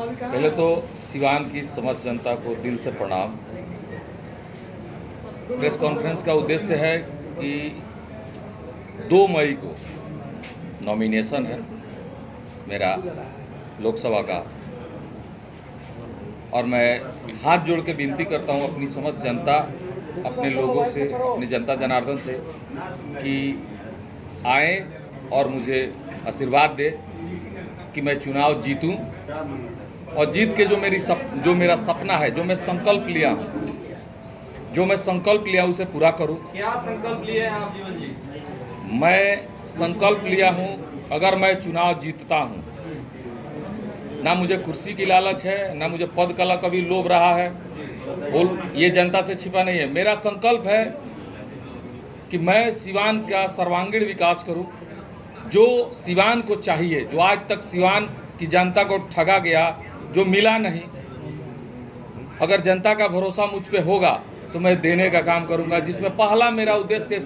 पहले तो सिवान की समस्त जनता को दिल से प्रणाम। प्रेस कॉन्फ्रेंस का उद्देश्य है कि 2 मई को नॉमिनेशन है मेरा लोकसभा का, और मैं हाथ जोड़ के विनती करता हूं अपनी समस्त जनता, अपने लोगों से, अपनी जनता जनार्दन से कि आए और मुझे आशीर्वाद दे कि मैं चुनाव जीतूं और जीत के जो मेरा सपना है, जो मैं संकल्प लिया हूं उसे पूरा करूं। क्या संकल्प लिए हैं आप जीवन जी? मैं संकल्प लिया हूं, अगर मैं चुनाव जीतता हूं, ना मुझे कुर्सी की लालच है, ना मुझे पद का कभी लोभ रहा है, ये जनता से छिपा नहीं है। मेरा संकल्प है कि मैं सिवान का सर्वांगीण विकास करूं, जो सिवान को चाहिए, जो आज तक सिवान की जनता को ठगा गया, जो मिला नहीं। अगर जनता का भरोसा मुझ पे होगा तो मैं देने का काम करूंगा, जिसमें पहला मेरा उद्देश्य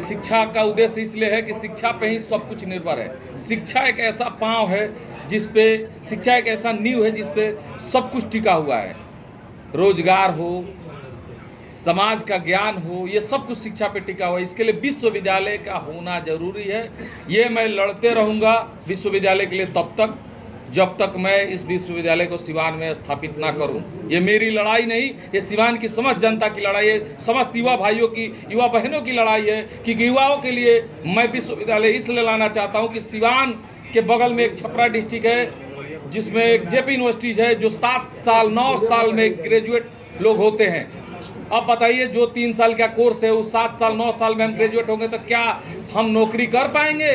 शिक्षा का उद्देश्य इसलिए है कि शिक्षा पे ही सब कुछ निर्भर है। शिक्षा एक ऐसा पांव है शिक्षा एक ऐसा नींव है जिस पे सब कुछ टिका हुआ है। रोजगार हो, समाज का ज्ञान हो, ये सब कुछ शिक्षा पे टिका हुआ है। इसके लिए विश्वविद्यालय का होना जरूरी है। ये मैं लड़ते रहूँगा विश्वविद्यालय के लिए तब तक जब तक मैं इस विश्वविद्यालय को सिवान में स्थापित ना करूं। ये मेरी लड़ाई नहीं, ये सिवान की समस्त जनता की लड़ाई है, समस्त युवा भाइयों की, युवा बहनों की लड़ाई है कि युवाओं के लिए मैं विश्वविद्यालय इसलिए लाना चाहता हूं कि सिवान के बगल में एक छपरा डिस्ट्रिक्ट है जिसमें एक जेपी यूनिवर्सिटीज है, जो 7 साल 9 साल में ग्रेजुएट लोग होते हैं। अब बताइए, जो 3 साल का कोर्स है उस 7 साल 9 साल में हम ग्रेजुएट होंगे तो क्या हम नौकरी कर पाएंगे?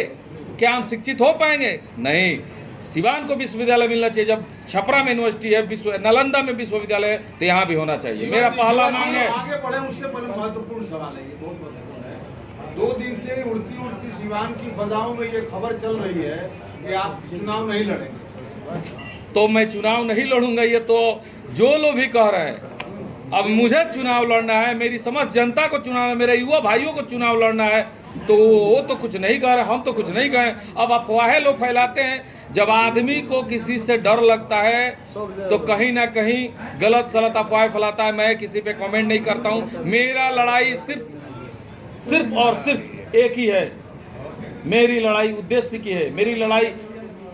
क्या हम शिक्षित हो पाएंगे? नहीं। सिवान को विश्वविद्यालय मिलना चाहिए। जब छपरा में यूनिवर्सिटी है, नालंदा में विश्वविद्यालय है, तो यहाँ भी होना चाहिए। मेरा पहला मांग है। आगे बढ़े उससे पहले महत्वपूर्ण सवाल है, ये बहुत महत्वपूर्ण है। 2 दिन से उड़ती सिवान की फजाओं में ये खबर चल रही है कि आप चुनाव नहीं लड़ेंगे। तो मैं चुनाव नहीं लड़ूंगा, ये तो जो लोग भी कह रहे हैं। अब मुझे चुनाव लड़ना है, मेरी समस्त जनता को चुनाव, मेरे युवा भाइयों को चुनाव लड़ना है, तो वो तो कुछ नहीं कह रहे, हम तो कुछ नहीं कहें। अब अफवाहें लोग फैलाते हैं। जब आदमी को किसी से डर लगता है तो कहीं ना कहीं गलत सलत अफवाहें फैलाता है। मैं किसी पे कमेंट नहीं करता हूं। मेरा लड़ाई सिर्फ और सिर्फ एक ही है। मेरी लड़ाई उद्देश्य की है। मेरी लड़ाई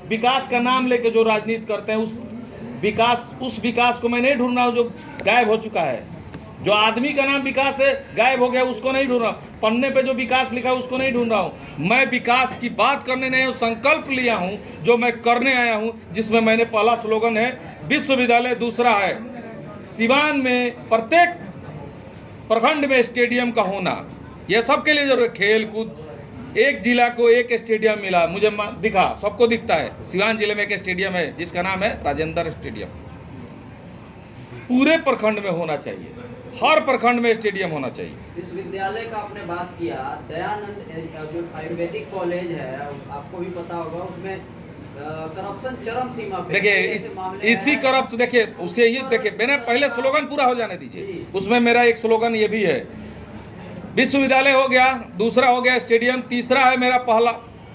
विकास का नाम लेके जो राजनीति करते हैं, उस विकास को मैं नहीं ढूंढ रहा हूं जो गायब हो चुका है। जो आदमी का नाम विकास है, गायब हो गया, उसको नहीं ढूंढ रहा हूं। पन्ने पे जो विकास लिखा है उसको नहीं ढूंढ रहा हूं। मैं विकास की बात करने नहीं हूं, संकल्प लिया हूं जो मैं करने आया हूं, जिसमें मैंने पहला स्लोगन है विश्वविद्यालय, दूसरा है सिवान में प्रत्येक प्रखंड में स्टेडियम का होना। यह सबके लिए जरूरी है। खेल कूद, एक जिला को एक स्टेडियम मिला, मुझे दिखा, सबको दिखता है। सिवान जिले में एक स्टेडियम है जिसका नाम है राजेंद्र स्टेडियम। पूरे प्रखंड में होना चाहिए, हर प्रखंड में स्टेडियम होना चाहिए। विश्वविद्यालय का आपने बात किया, दयानंद जो आयुर्वेदिक कॉलेज है, आपको भी पता होगा, उसमें करप्शन चरम सीमा पे। देखिए इसी करप्शन, देखिए उसे ये देखिए, मैंने पहले स्लोगन पूरा हो जाने दीजिए। उसमें मेरा एक स्लोगन ये भी है, विश्वविद्यालय हो गया, दूसरा हो गया स्टेडियम, तीसरा है मेरा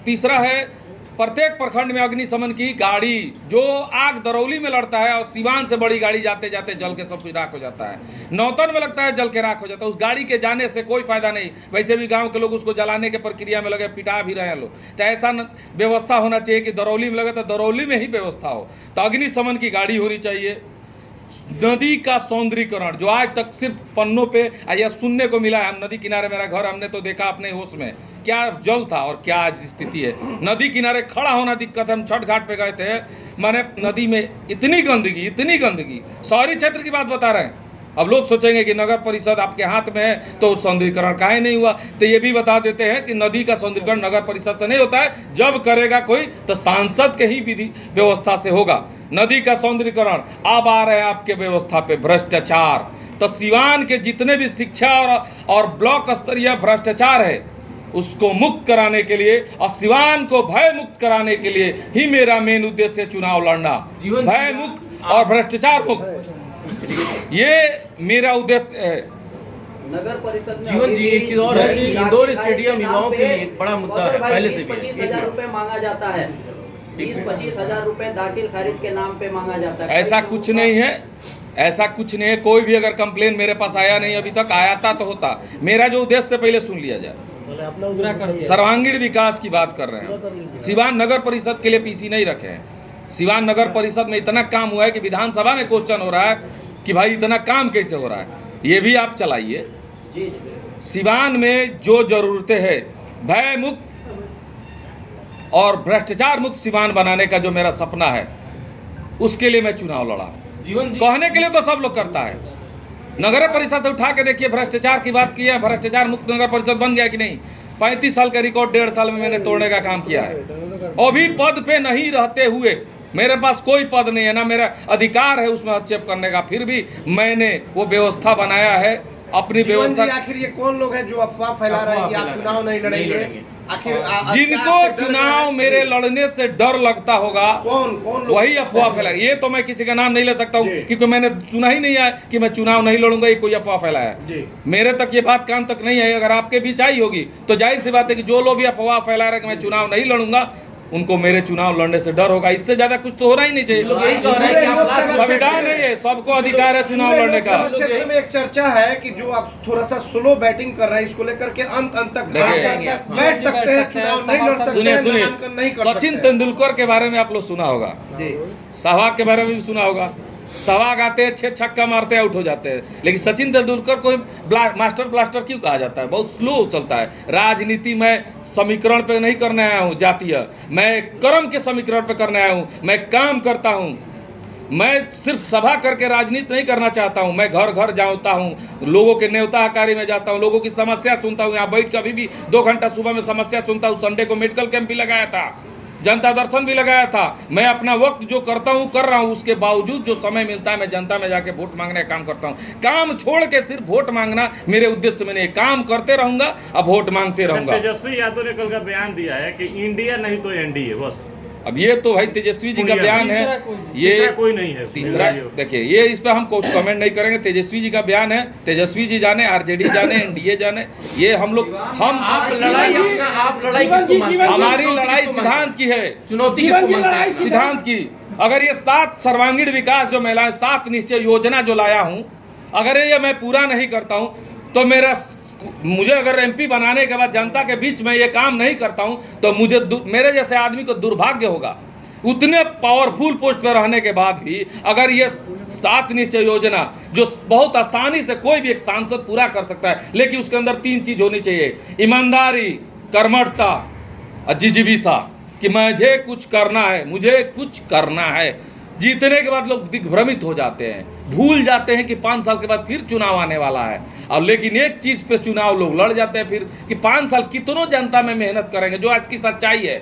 तीसरा है प्रत्येक प्रखंड में अग्निशमन की गाड़ी। जो आग दरौली में लड़ता है और सिवान से बड़ी गाड़ी जाते जाते जल के सब कुछ राख हो जाता है, नौतन में लगता है जल के राख हो जाता है। उस गाड़ी के जाने से कोई फायदा नहीं। वैसे भी गांव के लोग उसको जलाने के प्रक्रिया में लगे, पिटा भी रहे हैं लोग। तो ऐसा व्यवस्था होना चाहिए कि दरौली में लगे तो दरौली में ही व्यवस्था हो। तो अग्निशमन की गाड़ी होनी चाहिए। नदी का सौंदर्यीकरण, जो आज तक सिर्फ पन्नों पे या सुनने को मिला है। हम नदी किनारे, मेरा घर, हमने तो देखा अपने होश में क्या जल था और क्या आज स्थिति है। नदी किनारे खड़ा होना दिक्कत है। हम छठ घाट पे गए थे, मैंने नदी में इतनी गंदगी, शहरी क्षेत्र की बात बता रहे हैं। अब लोग सोचेंगे कि नगर परिषद आपके हाथ में है तो सौंदर्यीकरण काहे नहीं हुआ। तो ये भी बता देते हैं कि नदी का सौंदर्यीकरण नगर परिषद से नहीं होता है। जब करेगा कोई तो सांसद के ही विधि व्यवस्था से होगा। नदी का सौंदर्यीकरण। अब आ रहे हैं आपके व्यवस्था पे भ्रष्टाचार। तो सिवान के जितने भी शिक्षा और ब्लॉक स्तरीय भ्रष्टाचार है उसको मुक्त कराने के लिए और सिवान को भय मुक्त कराने के लिए ही मेरा मेन उद्देश्य चुनाव लड़ना। भय मुक्त और भ्रष्टाचार मुक्त, ये मेरा उद्देश्य है। नगर परिषद में जीवन जी एक चीज और है कि इंडोर स्टेडियम युवाओं के लिए बड़ा मुद्दा है, पहले से भी 25,000 रुपए मांगा जाता है। 20-25 हजार रुपए दाखिल खारिज के नाम पे मांगा जाता है। ऐसा कुछ नहीं है, ऐसा कुछ नहीं है। कोई भी अगर कंप्लेन मेरे पास आया नहीं, अभी तक आया था तो होता। मेरा जो उद्देश्य से पहले सुन लिया जाए। सर्वांगीण विकास की बात कर रहे हैं। सिवान नगर परिषद के लिए पीसी नहीं रखे हैं। सिवान नगर परिषद में इतना काम हुआ है कि विधानसभा में क्वेश्चन हो रहा है कि भाई इतना काम कैसे हो रहा है, ये भी आप चलाइए। सिवान में जो जरूरतें हैं, भय मुक्त और भ्रष्टाचार मुक्त सिवान बनाने का जो मेरा सपना है, उसके लिए मैं चुनाव लड़ा। कहने के लिए तो सब लोग करता है। नगर परिषद से उठा के देखिए, भ्रष्टाचार की बात की है, भ्रष्टाचार मुक्त नगर परिषद बन गया कि नहीं? 35 साल का रिकॉर्ड 1.5 साल में मैंने तोड़ने का काम किया है। अभी पद पे नहीं रहते हुए, मेरे पास कोई पद नहीं है, ना मेरा अधिकार है उसमें हस्तक्षेप करने का, फिर भी मैंने वो व्यवस्था बनाया है अपनी व्यवस्था। आखिर ये कौन लोग हैं जो अफवाह फैला रहे हैं कि आप चुनाव नहीं लड़ेंगे? आखिर जिनको चुनाव मेरे लड़ने से डर लगता होगा, कौन लोग वही अफवाह फैला। ये तो मैं किसी का नाम नहीं ले सकता हूँ, क्योंकि मैंने सुना ही नहीं है कि मैं चुनाव नहीं लड़ूंगा, ये कोई अफवाह फैलाया है। मेरे तक ये बात कान तक नहीं है। अगर आपके बीच आई होगी तो जाहिर सी बात है कि जो लोग भी अफवाह फैला रहे हैं कि मैं चुनाव नहीं लड़ूंगा, उनको मेरे चुनाव लड़ने से डर होगा। इससे ज्यादा कुछ तो होना ही नहीं चाहिए। संविधान है ये, सबको अधिकार है चुनाव लड़ने का। क्षेत्र में एक चर्चा है कि जो आप थोड़ा सा स्लो बैटिंग कर रहे हैं, इसको लेकर के अंत तक बैठ सकते हैं, चुनाव नहीं लड़ सकते। सुनिए, सचिन तेंदुलकर के बारे में आप लोग सुना होगा, सहवाग के बारे में भी सुना होगा। सहवाग आते हैं, 6 छक्का मारते हैं, आउट हो जाते हैं। लेकिन सचिन तेंदुलकर को मास्टर ब्लास्टर क्यों कहा जाता है? बहुत स्लो चलता है। राजनीति में समीकरण पे नहीं करने आया हूँ जातीय, मैं कर्म के समीकरण पे करने आया हूँ। मैं काम करता हूँ, मैं सिर्फ सभा करके राजनीति नहीं करना चाहता हूँ। मैं घर घर जाता हूँ, लोगों के न्योता कार्य में जाता हूँ, लोगों की समस्या सुनता हूँ। यहाँ बैठ के अभी भी 2 घंटा सुबह में समस्या सुनता हूँ। संडे को मेडिकल कैंप भी लगाया था, जनता दर्शन भी लगाया था। मैं अपना वक्त जो करता हूँ कर रहा हूँ, उसके बावजूद जो समय मिलता है मैं जनता में जाके वोट मांगने का काम करता हूँ। काम छोड़ के सिर्फ वोट मांगना मेरे उद्देश्य में नहीं। काम करते रहूंगा, अब वोट मांगते रहूंगा। तेजस्वी यादव ने कल का बयान दिया है कि इंडिया नहीं तो एनडीए बस। अब ये तो भाई तेजस्वी जी का बयान है, ये कोई नहीं है। तीसरा देखिए, ये इस पे हम कुछ कमेंट नहीं करेंगे। तेजस्वी जी का बयान है, तेजस्वी जी जाने, आरजेडी जाने, एनडीए जाने। ये हम लोग आप लड़ाई हमारी लड़ाई सिद्धांत की है, चुनौती सिद्धांत की। अगर ये 7 सर्वांगीण विकास जो मैं लाया, 7 निश्चय योजना जो लाया हूँ, अगर ये मैं पूरा नहीं करता हूँ तो मुझे अगर एमपी बनाने के बाद जनता के बीच में ये काम नहीं करता हूं तो मुझे मेरे जैसे आदमी को दुर्भाग्य होगा। उतने पावरफुल पोस्ट पर रहने के बाद भी अगर ये 7 निश्चय योजना जो बहुत आसानी से कोई भी एक सांसद पूरा कर सकता है, लेकिन उसके अंदर 3 चीज होनी चाहिए: ईमानदारी, कर्मठता और जिजीविसा, कि मुझे कुछ करना है, मुझे कुछ करना है। जीतने के बाद लोग दिग्भ्रमित हो जाते हैं, भूल जाते हैं कि 5 साल के बाद फिर चुनाव आने वाला है। और लेकिन एक चीज पे चुनाव लोग लड़ जाते हैं फिर कि 5 साल कितनों जनता में मेहनत करेंगे, जो आज की सच्चाई है।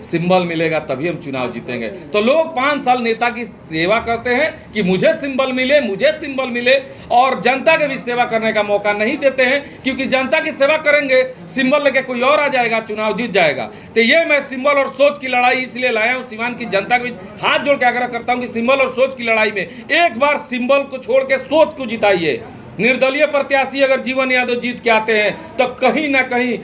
सिंबल मिलेगा तभी हम चुनाव जीतेंगे। तो लोग 5 साल नेता की सेवा करते हैं कि मुझे सिंबल मिले, मुझे सिंबल मिले, और जनता के भी सेवा करने का मौका नहीं देते हैं, क्योंकि जनता की सेवा करेंगे, सिंबल लेके कोई और आ जाएगा, चुनाव जीत जाएगा। तो ये मैं सिंबल और सोच की लड़ाई इसलिए लाया हूँ। सिवान की जनता के बीच हाथ जोड़ के आग्रह करता हूँ कि सिंबल और सोच की लड़ाई में एक बार सिंबल को छोड़ के सोच को जिताइए। निर्दलीय प्रत्याशी अगर जीवन यादव जीत के आते हैं तो कहीं ना कहीं